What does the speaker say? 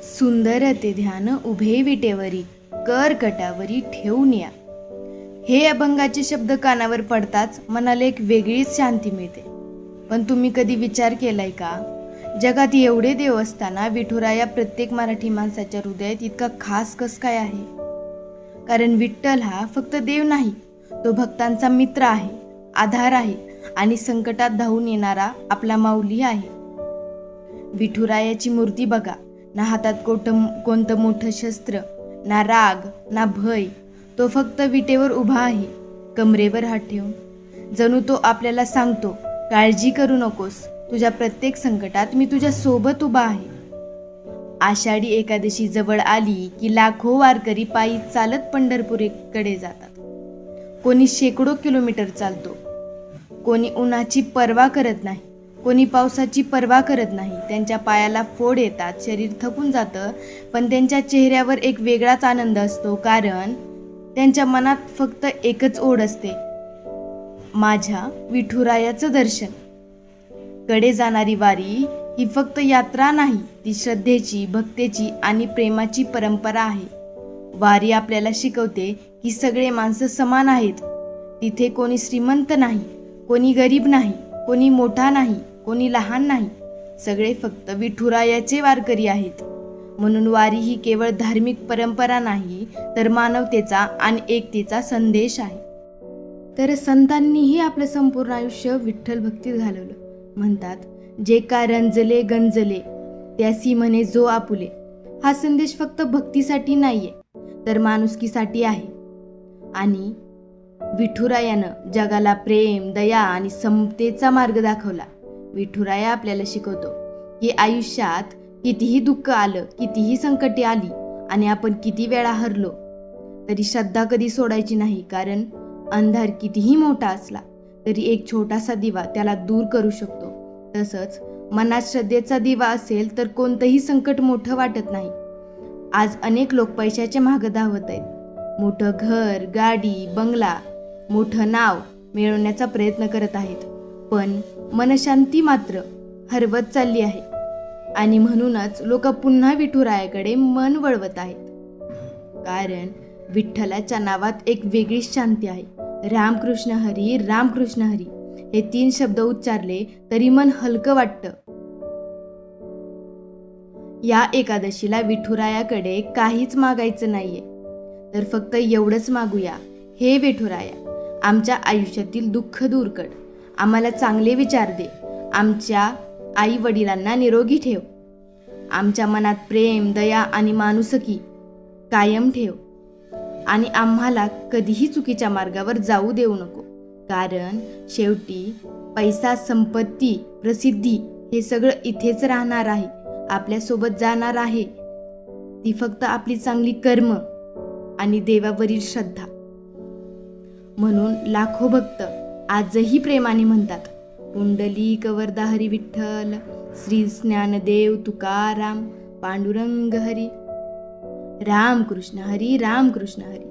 सुंदर ते ध्यान उभे विटेवरी कर कटावरी ठेवून या. हे अभंगाचे शब्द कानावर पडताच मनाला एक वेगळीच शांती मिळते. पण तुम्ही कधी विचार केलाय का, जगात एवढे देव असताना विठुराया प्रत्येक मराठी माणसाच्या हृदयात इतका खास कस काय आहे? कारण विठ्ठल हा फक्त देव नाही, तो भक्तांचा मित्र आहे, आधार आहे आणि संकटात धावून येणारा आपला माऊली आहे. विठुरायाची मूर्ती बघा, ना हातात कोणतं मोठं शस्त्र, ना राग ना भय. तो फक्त विटेवर उभा आहे, कमरेवर हात ठेवून. जणू तो आपल्याला सांगतो, काळजी करू नकोस, तुझ्या प्रत्येक संकटात मी तुझ्या सोबत उभा आहे. आषाढी एकादशी जवळ आली की लाखो वारकरी पायी चालत पंढरपूरकडे जातात. कोणी शेकडो किलोमीटर चालतो, कोणी उन्हाची पर्वा करत नाही, कोणी पावसाची पर्वा करत नाही. त्यांच्या पायाला फोड येतात, शरीर थकून जातं, पण त्यांच्या चेहऱ्यावर एक वेगळाच आनंद असतो. कारण त्यांच्या मनात फक्त एकच ओढ असते, माझ्या विठुरायाचं दर्शन. कडे जाणारी वारी ही फक्त यात्रा नाही, ती श्रद्धेची, भक्तेची आणि प्रेमाची परंपरा आहे. वारी आपल्याला शिकवते की सगळे माणसं समान आहेत. तिथे कोणी श्रीमंत नाही, कोणी गरीब नाही, कोणी मोठा नाही, कोणी लहान नाही. सगळे फक्त विठुरायाचे वारकरी आहेत. म्हणून वारी ही केवळ धार्मिक परंपरा नाही, तर मानवतेचा आणि एकतेचा संदेश आहे. तर संतांनीही आपलं संपूर्ण आयुष्य विठ्ठल भक्तीत घालवलं. म्हणतात, जे का रंजले गंजले त्यासी म्हणे जो आपुले. हा संदेश फक्त भक्तीसाठी नाहीये, तर माणुसकीसाठी आहे. आणि विठुरायानं जगाला प्रेम, दया आणि समतेचा मार्ग दाखवला. विठुराया आपल्याला शिकवतो की आयुष्यात कितीही दुःख आलं, कितीही संकटे आली आणि आपण किती वेळा हरलो, तरी श्रद्धा कधी सोडायची नाही. कारण अंधार कितीही मोठा असला तरी एक छोटासा दिवा त्याला दूर करू शकतो. तसंच मनात श्रद्धेचा दिवा असेल तर कोणतंही संकट मोठं वाटत नाही. आज अनेक लोक पैशाच्या मागं धावत आहेत. मोठं घर, गाडी, बंगला, मोठं नाव मिळवण्याचा प्रयत्न करत आहेत, पण मनशांती मात्र हरवत चालली आहे. आणि म्हणूनच लोक पुन्हा विठुरायाकडे मन वळवत आहेत. कारण विठ्ठलाच्या नावात एक वेगळीच शांती आहे. रामकृष्ण हरी, रामकृष्ण हरी हे 3 शब्द उच्चारले तरी मन हलकं वाटतं. या एकादशीला विठुरायाकडे काहीच मागायचं नाहीये, तर फक्त एवढंच मागूया, हे विठुराया, आमच्या आयुष्यातील दुःख दूर कर, आम्हाला चांगले विचार दे, आमच्या आई वडिलांना निरोगी ठेव, आमच्या मनात प्रेम, दया आणि माणुसकी कायम ठेव आणि आम्हाला कधीही चुकीच्या मार्गावर जाऊ देऊ नको. कारण शेवटी पैसा, संपत्ती, प्रसिद्धी हे सगळं इथेच राहणार आहे, आपल्यासोबत जाणार आहे. ती फक्त आपली चांगली कर्म आणि देवावरील श्रद्धा. म्हणून लाखो भक्त आजही प्रेमाने म्हणतात, पुंडलिक वरदा हरी विठ्ठल, श्री ज्ञानदेव तुकाराम, पांडुरंग हरी. रामकृष्ण हरी, रामकृष्ण हरी.